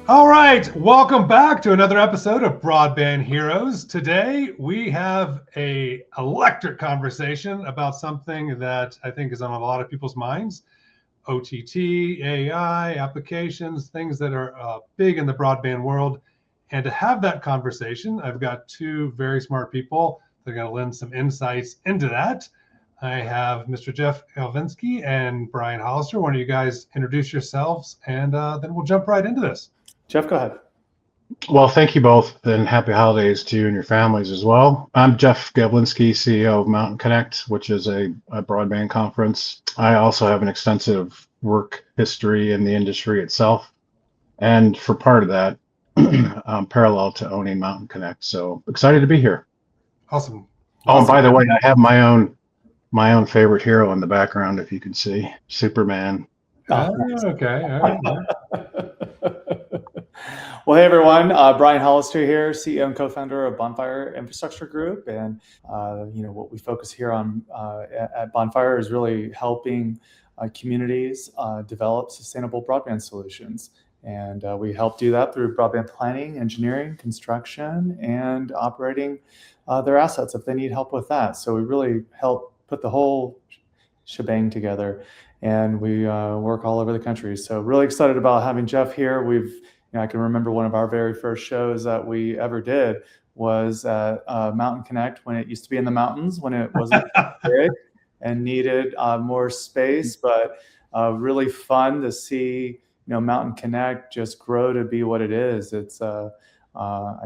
All right, welcome back to another episode of Broadband Heroes. Today we have a electric conversation about something that I think is on a lot of people's minds: OTT, AI, applications, things that are big in the broadband world. And to have that conversation, I've got two very smart people that are going to lend some insights into that. I have Mr. Jeff Gavlinski and Brian Hollister. Why don't you guys introduce yourselves, and then we'll jump right into this. Jeff, go ahead. Well, thank you both, and happy holidays to you and your families as well. I'm Jeff Gavlinski, CEO of Mountain Connect, which is a broadband conference. I also have an extensive work history in the industry itself, and for part of that, parallel to owning Mountain Connect. So excited to be here. Awesome. Oh, and by the way, I have my own favorite hero in the background, if you can see, Superman. Oh, okay. All right. Well, hey everyone, Brian Hollister here, CEO and co-founder of Bonfire Infrastructure Group, and what we focus here on at Bonfire is really helping communities develop sustainable broadband solutions, and we help do that through broadband planning, engineering, construction, and operating their assets if they need help with that. So we really help put the whole shebang together, and we work all over the country. So really excited about having Jeff here. I can remember one of our very first shows that we ever did was at Mountain Connect when it used to be in the mountains, when it wasn't big and needed more space, but really fun to see, Mountain Connect just grow to be what it is. It's I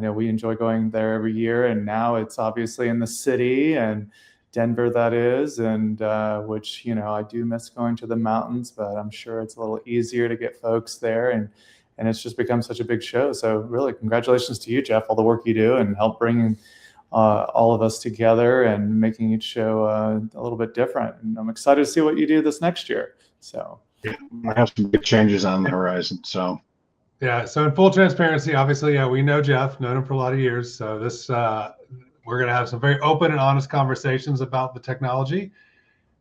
know we enjoy going there every year, and now it's obviously in the city and Denver, that is, and which, I do miss going to the mountains, but I'm sure it's a little easier to get folks there, and it's just become such a big show. So really, congratulations to you, Jeff, all the work you do and help bringing all of us together and making each show a little bit different. And I'm excited to see what you do this next year. So yeah, I have some big changes on the horizon. So in full transparency, obviously, we know Jeff, known him for a lot of years. So this we're going to have some very open and honest conversations about the technology.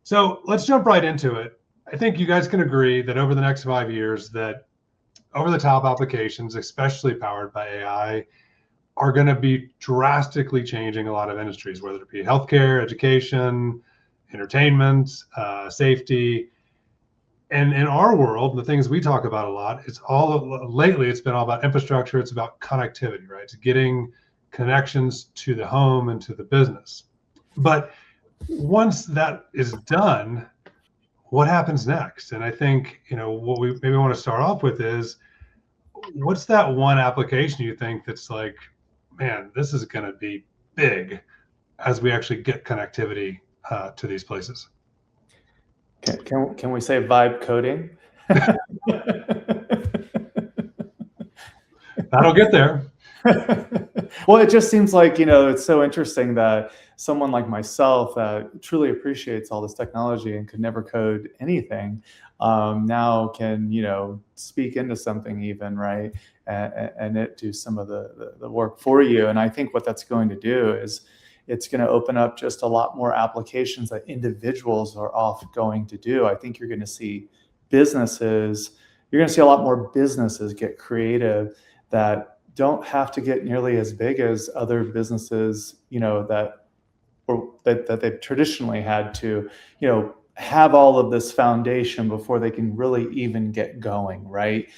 So let's jump right into it. I think you guys can agree that over the next 5 years, that over-the-top applications, especially powered by AI, are going to be drastically changing a lot of industries, whether it be healthcare, education, entertainment, safety. And in our world, the things we talk about a lot, lately it's been all about infrastructure. It's about connectivity, right? It's getting connections to the home and to the business. But once that is done, what happens next? And I think, what we maybe want to start off with is, what's that one application you think that's like, man, this is going to be big as we actually get connectivity to these places? Can we say vibe coding? That'll get there. Well, it just seems like, it's so interesting that someone like myself that truly appreciates all this technology and could never code anything now can, speak into something even, right? And it do some of the work for you. And I think what that's going to do is it's going to open up just a lot more applications that individuals are off going to do. I think you're going to see a lot more businesses get creative that don't have to get nearly as big as other businesses, that they've traditionally had to, have all of this foundation before they can really even get going, right?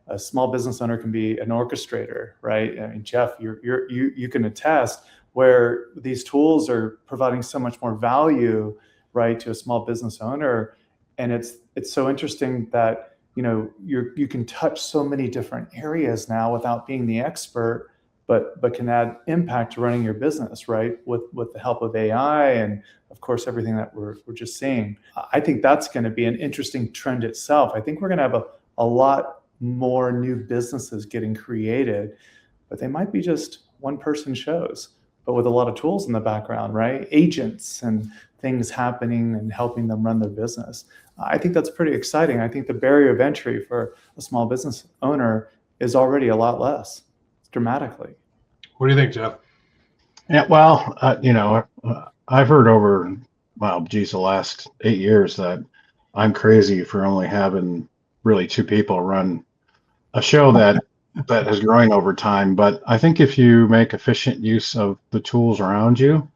A small business owner can be an orchestrator, right? I mean, Jeff, you can attest where these tools are providing so much more value, right, to a small business owner. And it's so interesting that, you can touch so many different areas now without being the expert, but can add impact to running your business, right? With the help of AI and of course everything that we're just seeing. I think that's going to be an interesting trend itself. I think we're going to have a lot more new businesses getting created, but they might be just one-person shows, but with a lot of tools in the background, right? Agents and things happening and helping them run their business. I think that's pretty exciting. I think the barrier of entry for a small business owner is already a lot less, dramatically. What do you think, Jeff? Yeah, well, I've heard over, the last 8 years that I'm crazy for only having really two people run a show that has grown over time. But I think if you make efficient use of the tools around you,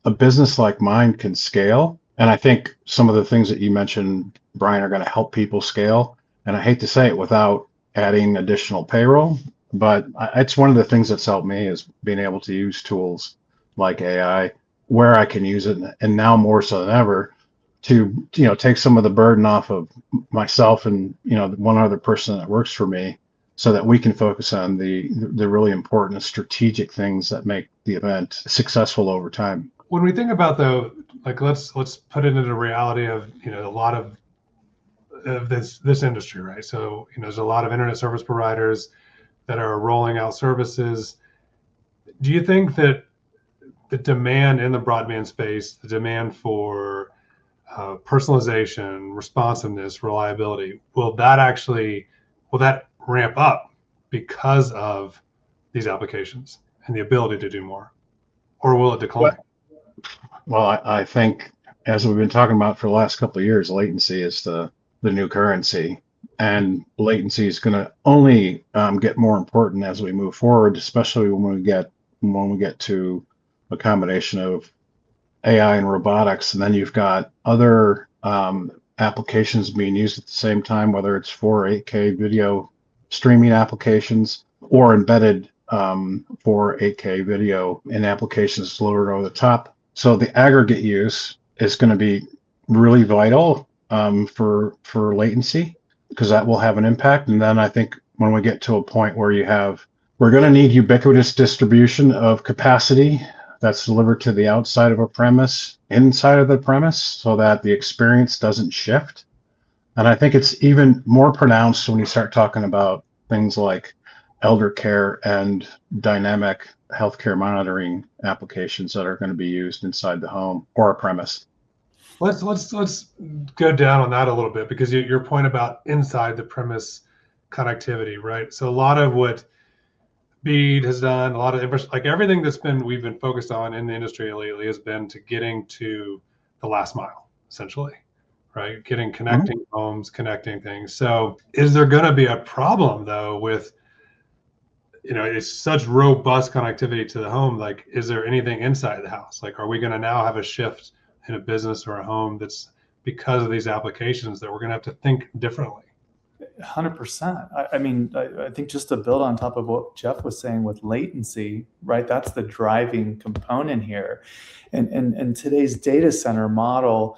a business like mine can scale. And I think some of the things that you mentioned, Brian, are going to help people scale. And I hate to say it without adding additional payroll, but it's one of the things that's helped me is being able to use tools like AI where I can use it, and now more so than ever, to take some of the burden off of myself and one other person that works for me, so that we can focus on the really important strategic things that make the event successful over time. When we think about though, like let's put it into the reality of a lot of this industry, right? So there's a lot of internet service providers that are rolling out services. Do you think that the demand in the broadband space, the demand for personalization, responsiveness, reliability, will that ramp up because of these applications and the ability to do more, or will it decline? Well, I think, as we've been talking about for the last couple of years, latency is the new currency, and latency is going to only get more important as we move forward, especially when we get to a combination of AI and robotics, and then you've got other applications being used at the same time, whether it's for 8K video streaming applications or embedded for 8K video in applications delivered over the top. So the aggregate use is going to be really vital for latency, because that will have an impact. And then I think when we get to a point where we're going to need ubiquitous distribution of capacity that's delivered to the outside of a premise, inside of the premise, so that the experience doesn't shift. And I think it's even more pronounced when you start talking about things like elder care and dynamic healthcare monitoring applications that are going to be used inside the home or a premise. Let's go down on that a little bit, because your point about inside the premise connectivity, right? So a lot of what Bead has done, a lot of like everything we've been focused on in the industry lately has been to getting to the last mile, essentially, right? Connecting homes, connecting things. So is there going to be a problem though with, it's such robust connectivity to the home? Like, is there anything inside the house? Like, are we going to now have a shift in a business or a home that's because of these applications that we're going to have to think differently? 100%. I mean, I think just to build on top of what Jeff was saying with latency, right? That's the driving component here. And today's data center model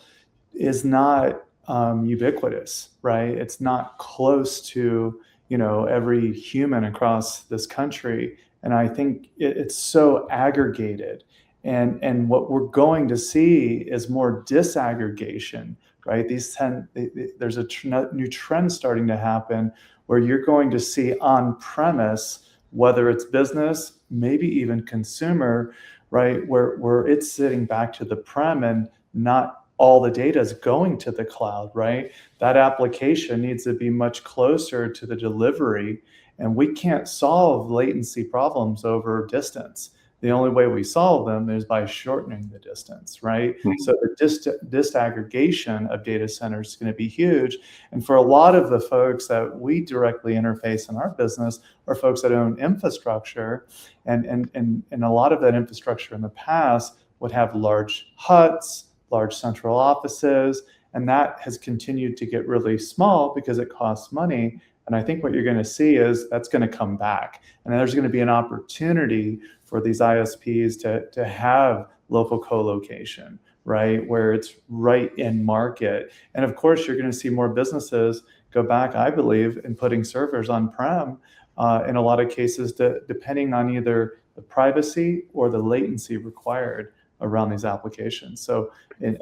is not ubiquitous, right? It's not close to, every human across this country. And I think it's so aggregated. And what we're going to see is more disaggregation, right? There's a new trend starting to happen where you're going to see on-premise, whether it's business, maybe even consumer, right? Where it's sitting back to the prem and not all the data is going to the cloud, right? That application needs to be much closer to the delivery, and we can't solve latency problems over distance. The only way we solve them is by shortening the distance, right? Mm-hmm. So the disaggregation of data centers is going to be huge. And for a lot of the folks that we directly interface in our business are folks that own infrastructure. And a lot of that infrastructure in the past would have large huts, large central offices, and that has continued to get really small because it costs money. And I think what you're going to see is that's going to come back. And there's going to be an opportunity for these ISPs to have local co-location, right? Where it's right in market. And of course, you're going to see more businesses go back, I believe, in putting servers on-prem in a lot of cases, depending on either the privacy or the latency required around these applications. So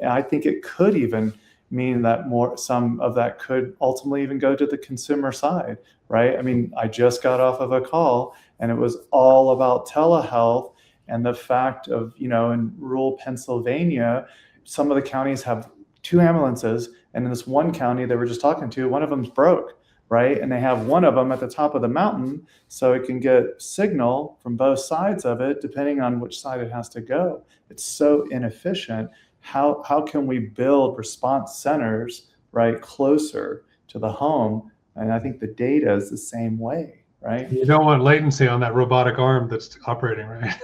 I think it could even mean that some of that could ultimately even go to the consumer side, right? I mean, I just got off of a call and it was all about telehealth and the fact of, in rural Pennsylvania, some of the counties have 2 ambulances, and in this one county they were just talking to, one of them's broke, right? And they have one of them at the top of the mountain so it can get signal from both sides of it, depending on which side it has to go. It's so inefficient. How can we build response centers right closer to the home And I think the data is the same way, right? You don't want latency on that robotic arm that's operating, right?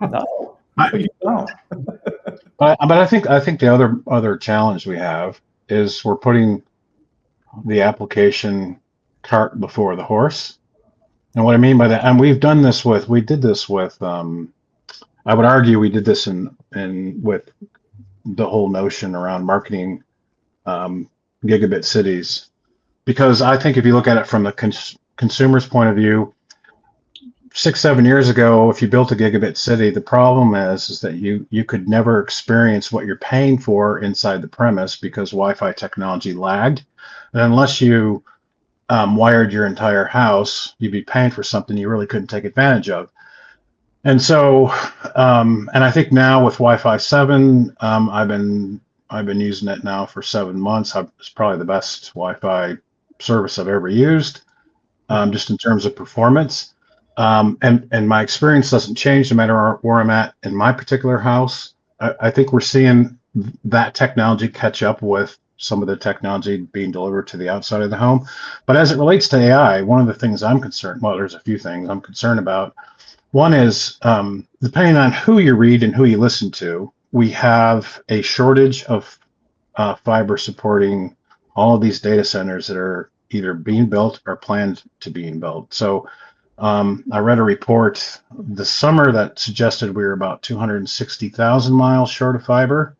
No, you don't. But I think the other challenge we have is we're putting the application cart before the horse. And what I mean by that, and we did this with, I would argue we did this in with the whole notion around marketing gigabit cities, because I think if you look at it from the consumer's point of view, 6-7 years ago, if you built a gigabit city, the problem is that you could never experience what you're paying for inside the premise because Wi-Fi technology lagged. And unless you wired your entire house, you'd be paying for something you really couldn't take advantage of. And so, and I think now with Wi-Fi 7, I've been using it now for 7 months. It's probably the best Wi-Fi service I've ever used, just in terms of performance. And my experience doesn't change no matter where I'm at in my particular house. I think we're seeing that technology catch up with some of the technology being delivered to the outside of the home. But as it relates to AI, one of the things I'm concerned, well, there's a few things I'm concerned about. One is, depending on who you read and who you listen to, we have a shortage of fiber supporting all of these data centers that are either being built or planned to being built. So I read a report this summer that suggested we were about 260,000 miles short of fiber.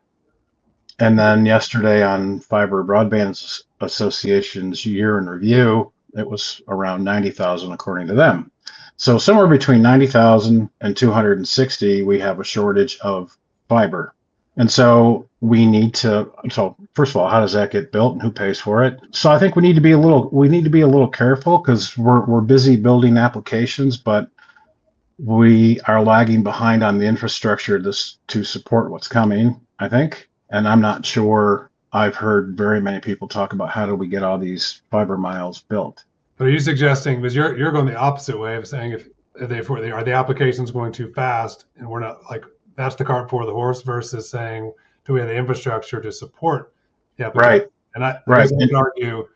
And then yesterday on Fiber Broadband Association's year in review, it was around 90,000 according to them. So somewhere between 90,000 and 260, we have a shortage of fiber. And so we need to, so first of all, how does that get built and who pays for it? So I think we need to be a little careful because we're busy building applications, but we are lagging behind on the infrastructure to support what's coming, I think. And I'm not sure I've heard very many people talk about how do we get all these fiber miles built. But are you suggesting, because you're going the opposite way of saying if are the applications going too fast and we're not, like, that's the cart before the horse, versus saying, do we have the infrastructure to support the application? Right. And I would argue,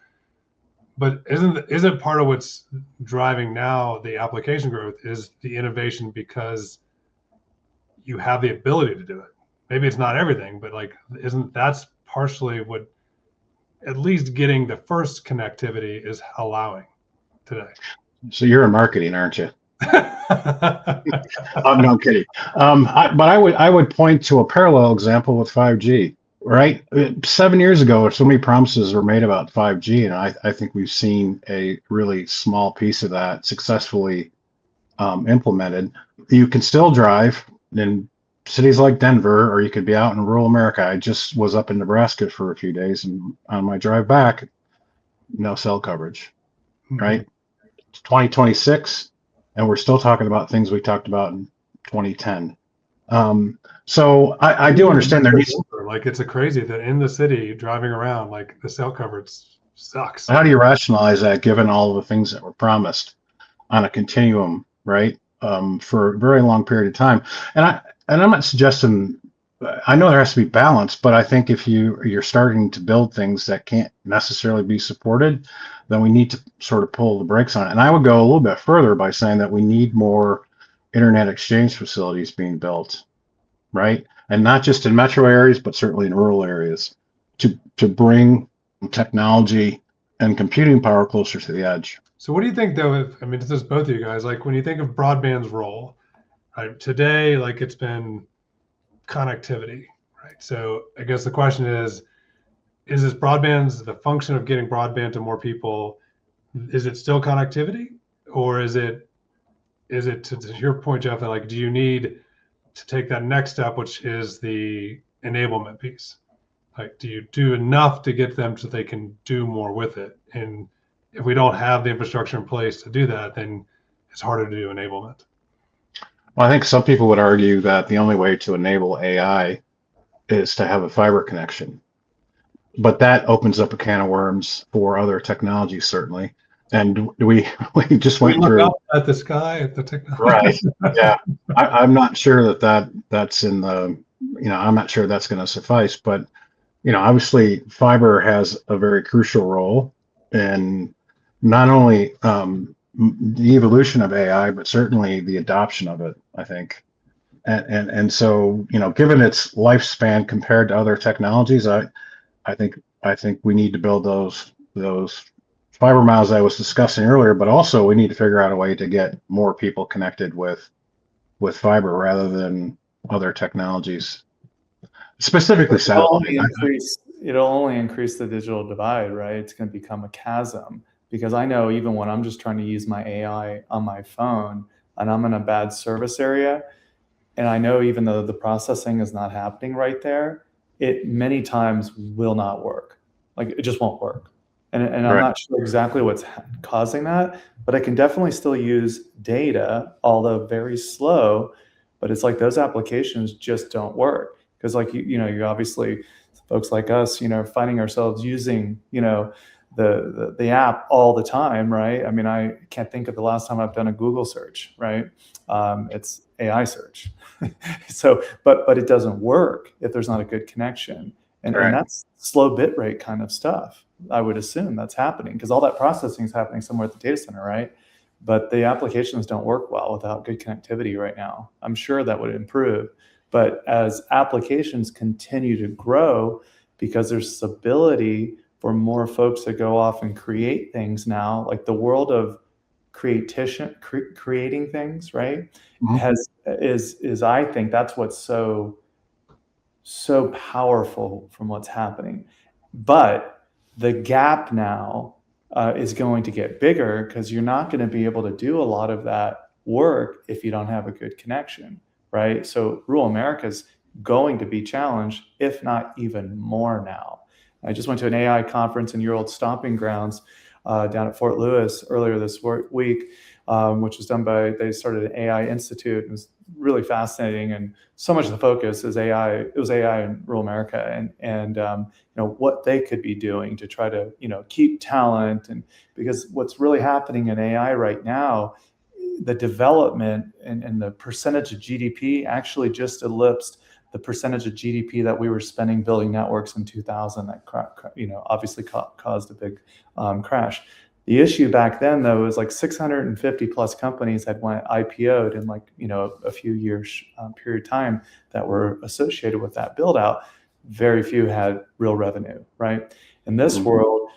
but isn't part of what's driving now the application growth is the innovation, because you have the ability to do it. Maybe it's not everything, but like, that's partially what at least getting the first connectivity is allowing today. So you're in marketing, aren't you? No, I'm kidding. But I would point to a parallel example with 5G, right? 7 years ago, so many promises were made about 5G, and I think we've seen a really small piece of that successfully implemented. You can still drive in cities like Denver, or you could be out in rural America. I just was up in Nebraska for a few days, and on my drive back, no cell coverage, right? It's 2026, and we're still talking about things we talked about in 2010. So I do understand there needs, like, it's a crazy that in the city driving around, like, the cell coverage sucks. How do you rationalize that given all of the things that were promised on a continuum, right? For a very long period of time. And I'm not suggesting, I know there has to be balance, but I think if you're starting to build things that can't necessarily be supported, then we need to sort of pull the brakes on it. And I would go a little bit further by saying that we need more internet exchange facilities being built, right? And not just in metro areas, but certainly in rural areas to bring technology and computing power closer to the edge. So what do you think, though, I mean, this is both of you guys, like, when you think of broadband's role, right, today, like, it's been connectivity, right? So I guess the question is this broadband's the function of getting broadband to more people? Is it still connectivity, or is it to your point, Jeff, that, like, do you need to take that next step, which is the enablement piece? Like, do you do enough to get them so they can do more with it? And if we don't have the infrastructure in place to do that, then it's harder to do enablement. Well, I think some people would argue that the only way to enable AI is to have a fiber connection. But that opens up a can of worms for other technologies, certainly. And we just went through up at the sky at the technology. Right. Yeah. I'm not sure that's in the, I'm not sure that's going to suffice, but obviously fiber has a very crucial role in not only the evolution of AI, but certainly the adoption of it, I think. And so, given its lifespan compared to other technologies, I think we need to build those fiber miles I was discussing earlier, but also we need to figure out a way to get more people connected with fiber rather than other technologies, specifically satellite. It'll only increase the digital divide, right? It's going to become a chasm, because I know even when I'm just trying to use my AI on my phone and I'm in a bad service area, and I know even though the processing is not happening right there, it many times will not work. Like, it just won't work. And I'm Right. not sure exactly what's causing that, but I can definitely still use data, although very slow. But it's like those applications just don't work, because like you obviously, folks like us, finding ourselves using the app all the time, right? I mean, I can't think of the last time I've done a Google search, right? It's AI search. So, but it doesn't work if there's not a good connection, and Right. that's slow bit rate kind of stuff. I would assume that's happening because all that processing is happening somewhere at the data center, right? But the applications don't work well without good connectivity right now. I'm sure that would improve, but as applications continue to grow, because there's this ability for more folks to go off and create things now, like the world of creating things, right? Mhm. Is I think that's what's so powerful from what's happening. But the gap now is going to get bigger, because you're not going to be able to do a lot of that work if you don't have a good connection, right? So rural America is going to be challenged, if not even more now. I just went to an AI conference in your old stomping grounds down at Fort Lewis earlier this week, which was done by, they started an AI Institute. It was really fascinating, and so much of the focus is AI. It was AI in rural America, and what they could be doing to try to keep talent, and because what's really happening in AI right now, the development and the percentage of GDP actually just eclipsed the percentage of GDP that we were spending building networks in 2000. That obviously caused a big crash. The issue back then, though, was like 650 plus companies had went IPO'd in a few years period of time that were associated with that build out. Very few had real revenue, right? In this world,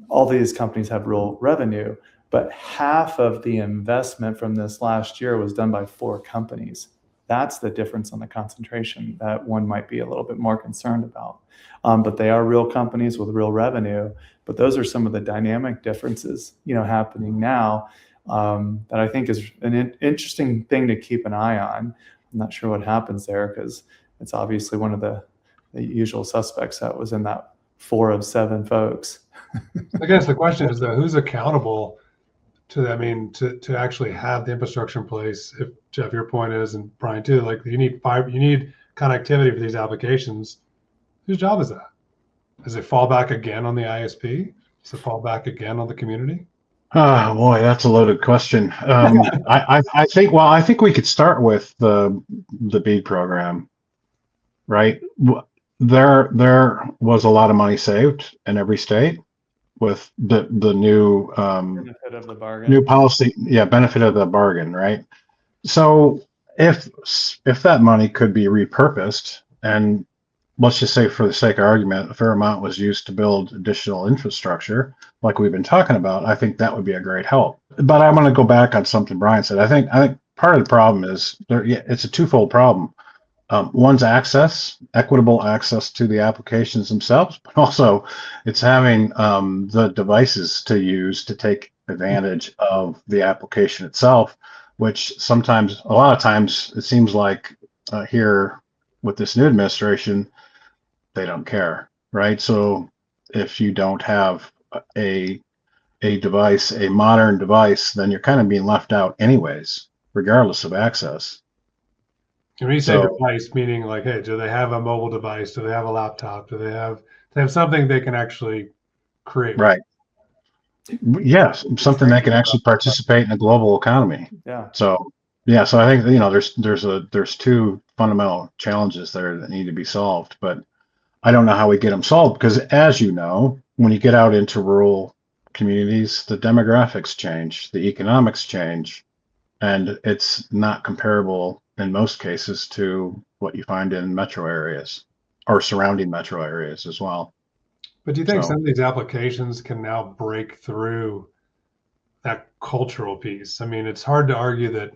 all these companies have real revenue, but half of the investment from this last year was done by 4 companies. That's the difference on the concentration that one might be a little bit more concerned about. But they are real companies with real revenue. But those are some of the dynamic differences, happening now, that I think is an interesting thing to keep an eye on. I'm not sure what happens there, because it's obviously one of the usual suspects that was in that 4 of 7 folks. I guess the question is, though, who's accountable to that? I mean, to actually have the infrastructure in place. If Jeff, your point is, and Brian too, like you need fiber, you need connectivity for these applications. Whose job is that? Does it fall back again on the ISP? Does it fall back again on the community? Oh boy, that's a loaded question. I think, well, I think we could start with the BEAD program, right? There was a lot of money saved in every state with the new Benefit of the bargain. new policy, benefit of the bargain, right? So if that money could be repurposed, and let's just say for the sake of argument, a fair amount was used to build additional infrastructure, like we've been talking about, I think that would be a great help. But I want to go back on something Brian said. I think part of the problem is it's a twofold problem. One's access, equitable access to the applications themselves, but also it's having the devices to use to take advantage of the application itself, which sometimes, a lot of times, it seems like here with this new administration, they don't care, right? So if you don't have a device, a modern device, then you're kind of being left out anyways, regardless of access. When you say device, meaning like, hey, do they have a mobile device? Do they have a laptop? Do they have something they can actually create? Right. Yes, something that can actually participate in a global economy. Yeah. So I think there's 2 fundamental challenges there that need to be solved, but I don't know how we get them solved, because as you know, when you get out into rural communities, the demographics change, the economics change, and it's not comparable in most cases to what you find in metro areas or surrounding metro areas as well. But do you think some of these applications can now break through that cultural piece? I mean, it's hard to argue that.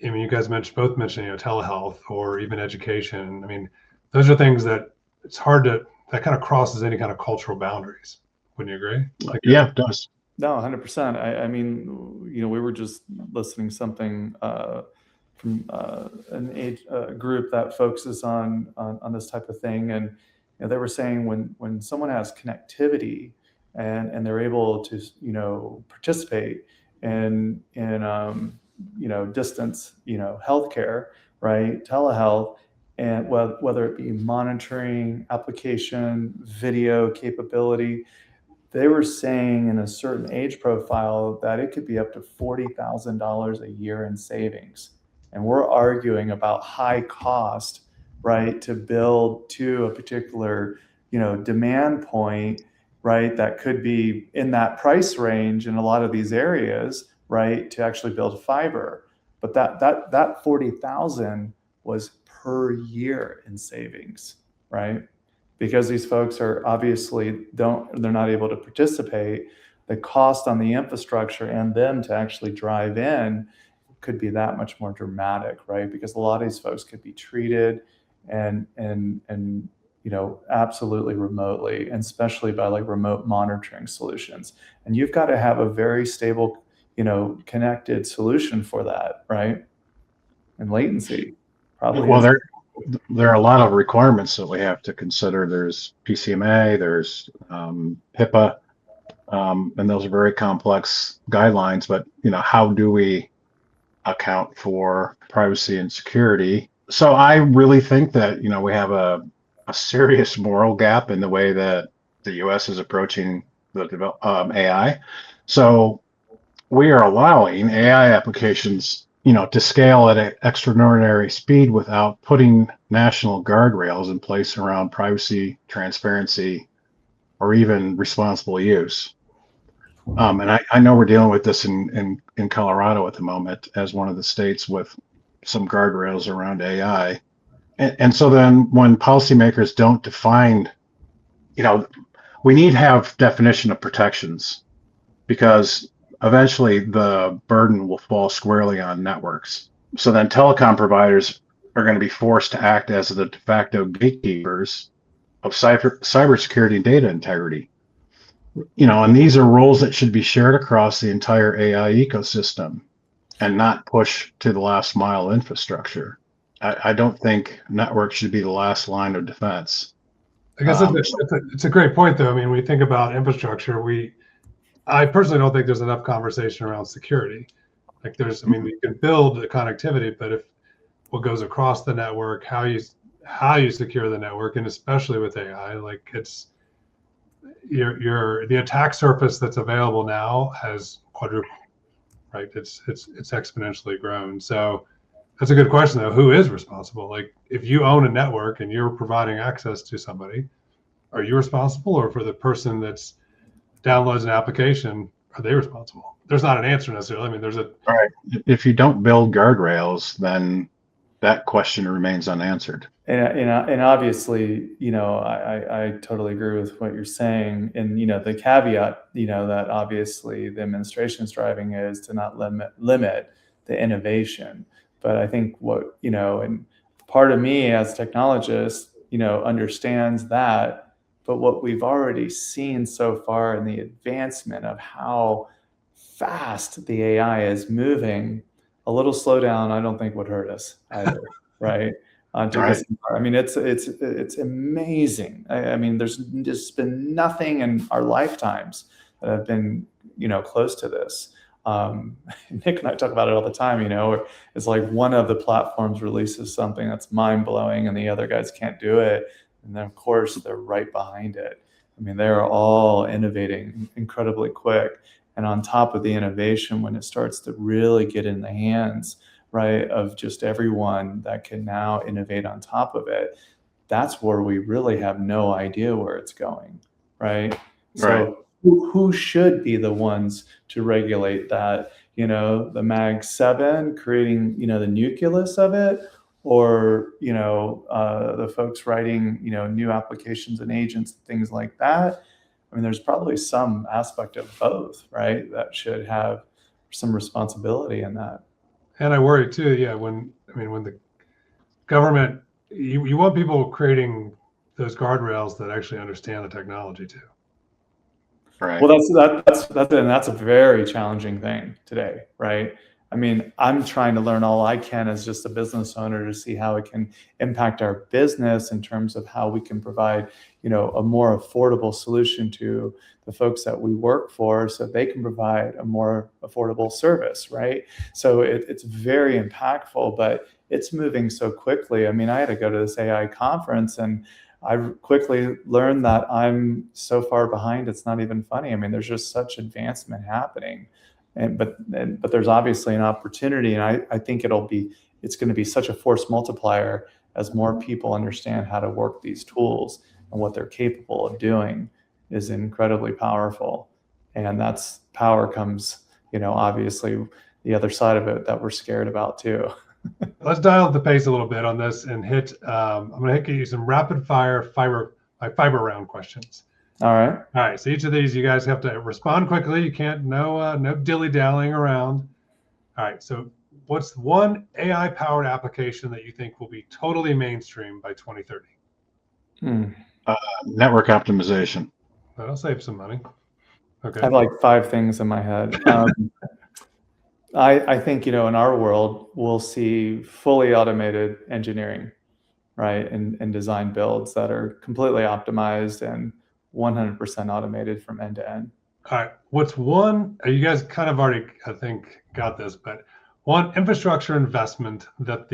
I mean, you guys both mentioned, telehealth or even education. I mean, those are things that it's hard to, that kind of crosses any kind of cultural boundaries. Wouldn't you agree? Yeah, it does. No, 100%. I mean, we were just listening to something from a group that focuses on this type of thing, and they were saying when someone has connectivity and they're able to participate in distance healthcare, right, telehealth, and whether it be monitoring, application, video capability. They were saying in a certain age profile that it could be up to $40,000 a year in savings. And we're arguing about high cost, right, to build to a particular, demand point, right, that could be in that price range in a lot of these areas, right, to actually build fiber. But that 40,000 was per year in savings, right? Because these folks are obviously they're not able to participate. The cost on the infrastructure and them to actually drive in could be that much more dramatic, right? Because a lot of these folks could be treated and absolutely remotely, and especially by like remote monitoring solutions. And you've got to have a very stable, connected solution for that, right? And latency probably. Well, there are a lot of requirements that we have to consider. There's PCMA, there's HIPAA, and those are very complex guidelines. But how do we account for privacy and security? So I really think that we have a serious moral gap in the way that the U.S. is approaching the AI. So we are allowing AI applications to scale at an extraordinary speed without putting national guardrails in place around privacy, transparency, or even responsible use. And I know we're dealing with this in Colorado at the moment as one of the states with some guardrails around AI. And so then when policymakers don't define, we need to have definition of protections, because eventually the burden will fall squarely on networks. So then telecom providers are going to be forced to act as the de facto gatekeepers of cybersecurity and data integrity. And these are roles that should be shared across the entire AI ecosystem and not push to the last mile infrastructure. I don't think networks should be the last line of defense. I guess it's a great point, though. I mean, we think about infrastructure. I personally don't think there's enough conversation around security. Like you can build the connectivity, but if what goes across the network, how you secure the network, and especially with AI, like it's the attack surface that's available now has quadrupled, right? It's exponentially grown. So that's a good question, though. Who is responsible? Like, if you own a network and you're providing access to somebody, are you responsible, or for the person that's downloads an application, are they responsible? There's not an answer necessarily. I mean, all right. If you don't build guardrails, then that question remains unanswered. And obviously, I totally agree with what you're saying. And the caveat, that obviously the administration is driving is to not limit the innovation. But I think and part of me as a technologist, understands that. But what we've already seen so far in the advancement of how fast the AI is moving, a little slowdown, I don't think would hurt us either, right? Right. I mean, it's amazing. I mean, there's just been nothing in our lifetimes that have been, close to this. Nick and I talk about it all the time, where it's like one of the platforms releases something that's mind blowing and the other guys can't do it. And then of course they're right behind it. I mean, they're all innovating incredibly quick. And on top of the innovation, when it starts to really get in the hands, right, of just everyone that can now innovate on top of it, that's where we really have no idea where it's going, right? Right. who should be the ones to regulate that? The Mag 7 creating, the nucleus of it, or, the folks writing, new applications and agents, things like that. I mean, there's probably some aspect of both, right? That should have some responsibility in that. And I worry too, yeah, when the government, you want people creating those guardrails that actually understand the technology too. Right. Well, that's a very challenging thing today, right? I mean, I'm trying to learn all I can as just a business owner to see how it can impact our business in terms of how we can provide, a more affordable solution to the folks that we work for, so they can provide a more affordable service, right? So it's very impactful, but it's moving so quickly. I mean, I had to go to this AI conference, and I quickly learned that I'm so far behind, it's not even funny. I mean, there's just such advancement happening. But there's obviously an opportunity, and I think it's going to be such a force multiplier as more people understand how to work these tools, and what they're capable of doing is incredibly powerful. And that's power comes, obviously the other side of it that we're scared about too. Let's dial up the pace a little bit on this and I'm going to hit you some rapid fire fiber round questions. All right. All right. So each of these, you guys have to respond quickly. You can't, no dilly dallying around. All right. So what's one AI powered application that you think will be totally mainstream by 2030? Network optimization. That'll save some money. Okay. I have like 5 things in my head. I think, in our world, we'll see fully automated engineering, right? And design builds that are completely optimized and 100% automated from end to end. All right. What's one, you guys kind of already, I think, got this, but one infrastructure investment that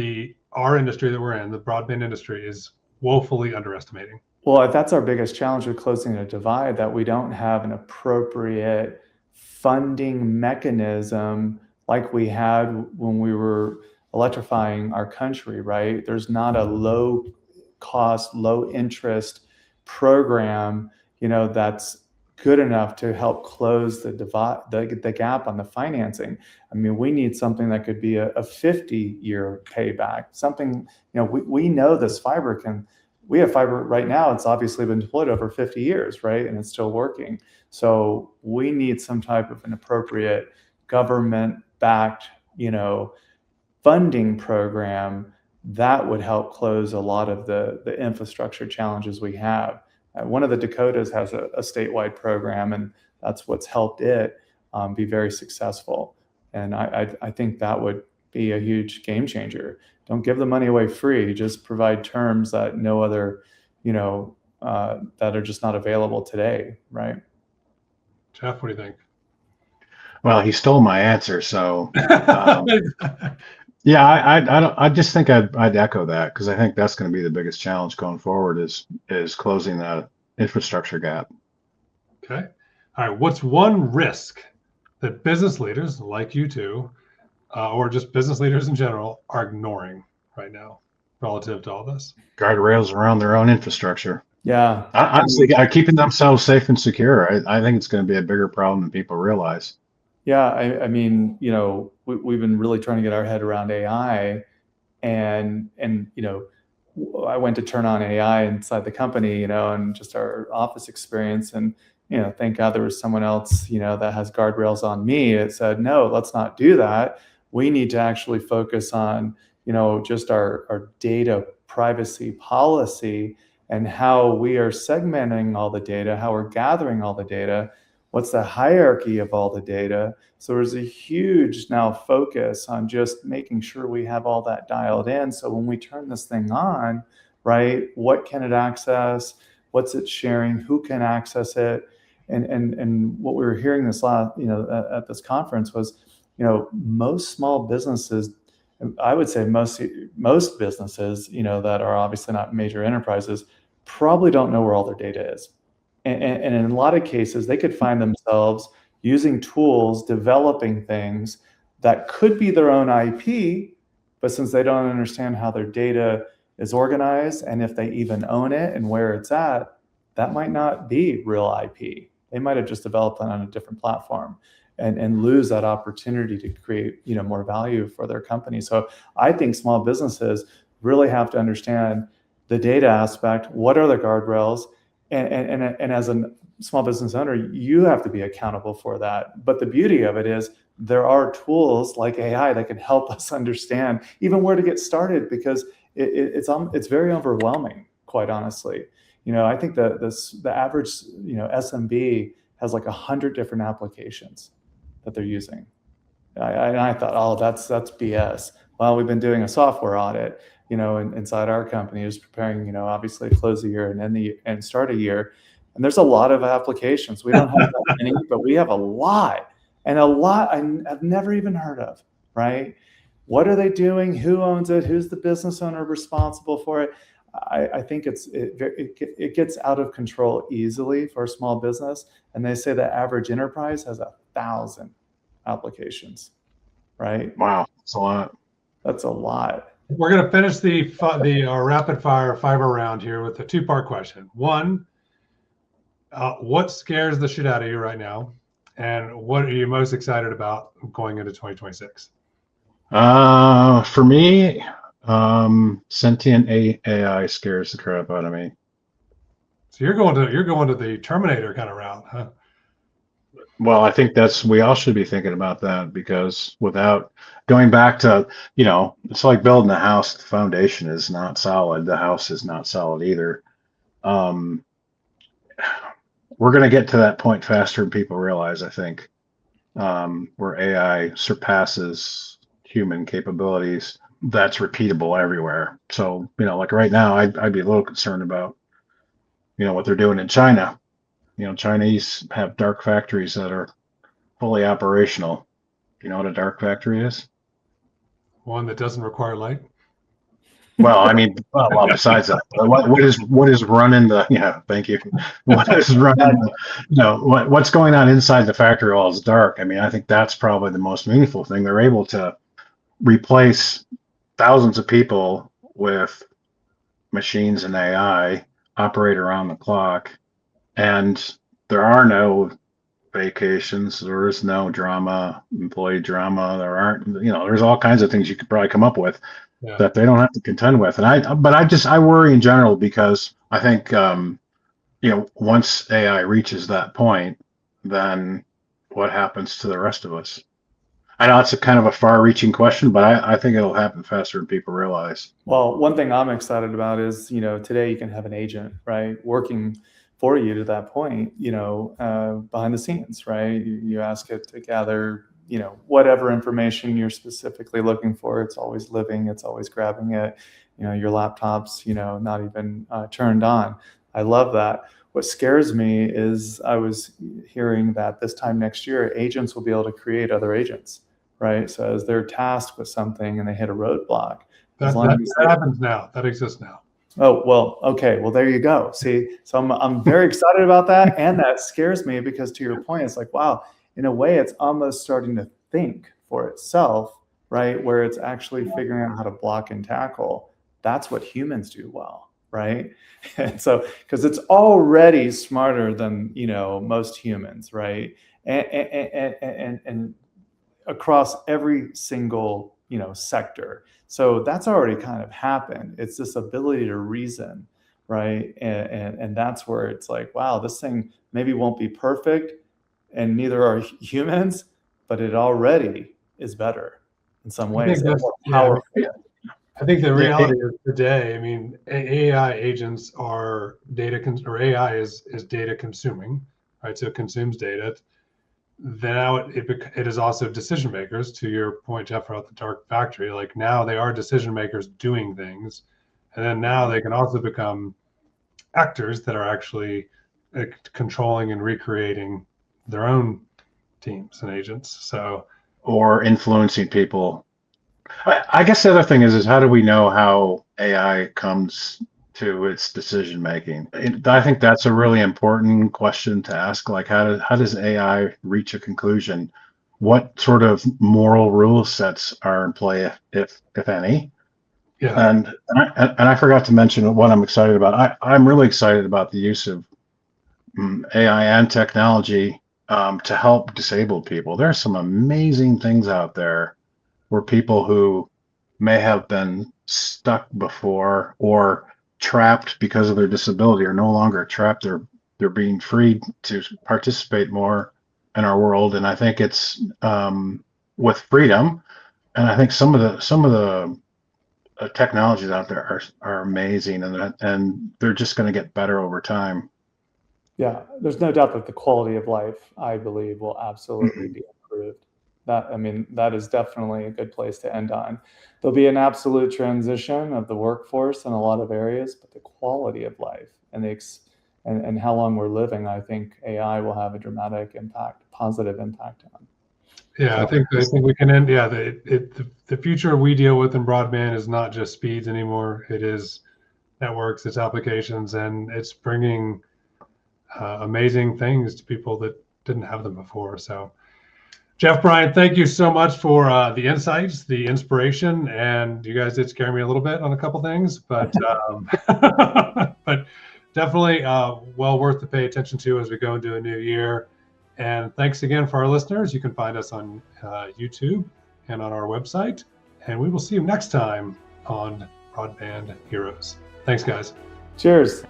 our industry that we're in, the broadband industry, is woefully underestimating? Well, that's our biggest challenge with closing a divide, that we don't have an appropriate funding mechanism like we had when we were electrifying our country, right? There's not a low cost, low interest program, that's good enough to help close the divide, the gap on the financing. I mean, we need something that could be a 50-year payback, something, we know this we have fiber right now. It's obviously been deployed over 50 years, right? And it's still working. So we need some type of an appropriate government-backed, funding program that would help close a lot of the infrastructure challenges we have. One of the Dakotas has a statewide program, and that's what's helped it be very successful. And I think that would be a huge game changer. Don't give the money away free. Just provide terms that no other, that are just not available today, right? Jeff, what do you think? Well, he stole my answer, so yeah, I just think I'd echo that, because I think that's going to be the biggest challenge going forward is closing that infrastructure gap. Okay. All right. What's one risk that business leaders like you two, or just business leaders in general, are ignoring right now relative to all this? Guardrails around their own infrastructure. Yeah. Honestly, keeping themselves safe and secure. I think it's going to be a bigger problem than people realize. Yeah, I mean, we've been really trying to get our head around AI, and I went to turn on AI inside the company, and just our office experience, and thank God there was someone else, that has guardrails on me. It said, no, let's not do that. We need to actually focus on, just our data privacy policy, and how we are segmenting all the data, how we're gathering all the data, what's the hierarchy of all the data. So there's a huge now focus on just making sure we have all that dialed in. So when we turn this thing on, right, what can it access? What's it sharing? Who can access it? And what we were hearing this at this conference was, most small businesses, I would say most businesses, that are obviously not major enterprises, probably don't know where all their data is. And in a lot of cases, they could find themselves using tools, developing things that could be their own IP, but since they don't understand how their data is organized, and if they even own it and where it's at, that might not be real IP. they might have just developed that on a different platform and lose that opportunity to create, more value for their company. So I think small businesses really have to understand the data aspect. What are the guardrails? And as a small business owner, you have to be accountable for that. But the beauty of it is there are tools like AI that can help us understand even where to get started, because it's very overwhelming, quite honestly. I think the average SMB has like 100 different applications that they're using. I thought, oh, that's BS. Well, we've been doing a software audit, inside our company, just preparing, obviously close the year and start a year. And there's a lot of applications. We don't have that many, but we have a lot, and a lot I've never even heard of, right? What are they doing? Who owns it? Who's the business owner responsible for it? I think it gets out of control easily for a small business. And they say the average enterprise has 1,000 applications, right? Wow, that's a lot. That's a lot. We're going to finish the rapid fire fiber round here with a 2-part question. One, what scares the shit out of you right now? And what are you most excited about going into 2026? For me, sentient AI scares the crap out of me. So you're going to the Terminator kind of route, huh? Well, I think we all should be thinking about that, because without going back to, it's like building a house. The foundation is not solid. The house is not solid either. We're going to get to that point faster than people realize, I think, where AI surpasses human capabilities. That's repeatable everywhere. So, like right now, I'd be a little concerned about, what they're doing in China. Chinese have dark factories that are fully operational. You know what a dark factory is? One that doesn't require light. Well, I mean, well, besides that, what is running the? Yeah, thank you. What is running? What's going on inside the factory while it's dark? I mean, I think that's probably the most meaningful thing. They're able to replace thousands of people with machines and AI, operate around the clock, and there are no vacations. There is no drama, employee drama. There aren't, there's all kinds of things you could probably come up with that they don't have to contend with. And I worry in general, because I think, once AI reaches that point, then what happens to the rest of us? I know it's a kind of a far-reaching question, but I think it'll happen faster than people realize. Well, one thing I'm excited about is, today you can have an agent, right, working for you to that point, behind the scenes, right? You ask it to gather, whatever information you're specifically looking for. It's always living, it's always grabbing it. Your laptop's, not even turned on. I love that. What scares me is I was hearing that this time next year, agents will be able to create other agents, right? So as they're tasked with something and they hit a roadblock. That happens now. That exists now. Oh, well, okay. Well, there you go. See, so I'm very excited about that. And that scares me because, to your point, it's like, wow, in a way, it's almost starting to think for itself, right? Where it's actually figuring out how to block and tackle. That's what humans do well, right? And so, because it's already smarter than, most humans, right? And across every single, sector. So that's already kind of happened. It's this ability to reason, right? And that's where it's like, wow, this thing maybe won't be perfect, and neither are humans, but it already is better in some ways. It's more powerful. I think the reality is today, I mean, AI agents are AI is data consuming, right? So it consumes data. Now it is also decision makers. To your point, Jeff, about the dark factory, like now they are decision makers doing things, and then now they can also become actors that are actually controlling and recreating their own teams and agents. So, or influencing people. I guess the other thing is how do we know how AI comes to its decision making? I think that's a really important question to ask. Like, how does AI reach a conclusion? What sort of moral rule sets are in play, if any? Yeah. And I forgot to mention what I'm excited about. I'm really excited about the use of AI and technology to help disabled people. There are some amazing things out there where people who may have been stuck before or trapped because of their disability are no longer trapped. They're being freed to participate more in our world, and I think it's with freedom. And I think some of the technologies out there are amazing, and they're just going to get better over time. Yeah, there's no doubt that the quality of life, I believe, will absolutely be improved. That is definitely a good place to end on. There'll be an absolute transition of the workforce in a lot of areas, but the quality of life and how long we're living, I think AI will have a dramatic impact, positive impact on. Yeah, I think we can end. Yeah, the future we deal with in broadband is not just speeds anymore. It is networks, it's applications, and it's bringing amazing things to people that didn't have them before. So, Jeff, Brian, thank you so much for the insights, the inspiration, and you guys did scare me a little bit on a couple things, but but definitely well worth to pay attention to as we go into a new year. And thanks again for our listeners. You can find us on YouTube and on our website, and we will see you next time on Broadband Heroes. Thanks, guys. Cheers.